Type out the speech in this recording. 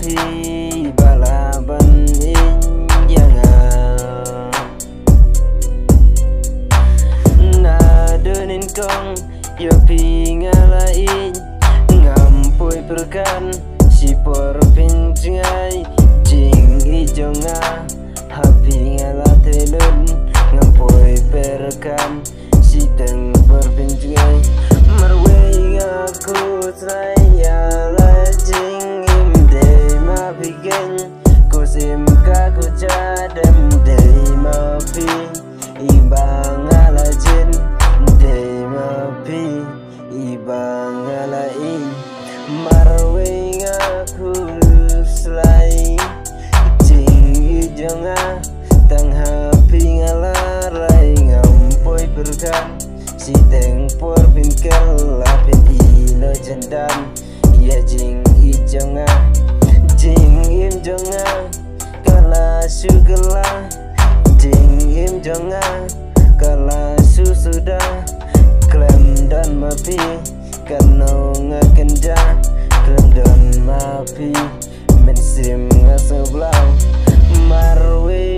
mapi balaban injangan nadenin kong yo pingalain ngampui perkan si porpincingai jing ijonga hapi ngalatelun ngampui perkan si teng porpincingai marwei ngaku saya lajing imdei mapigen kusim kaku cadem dei mapi ibang alajin dei mapi ibang alain marwei ngaku selai jing ijonga tang hapi ngalarai ngampoi perkan si teng por pinkel lapin ilo jendan ya jing ijonga jing im jonga kala sugela jing im jonga kala susuda klem dan mapi kano ngakenja klem dan mapi mensim ngasoblau marwe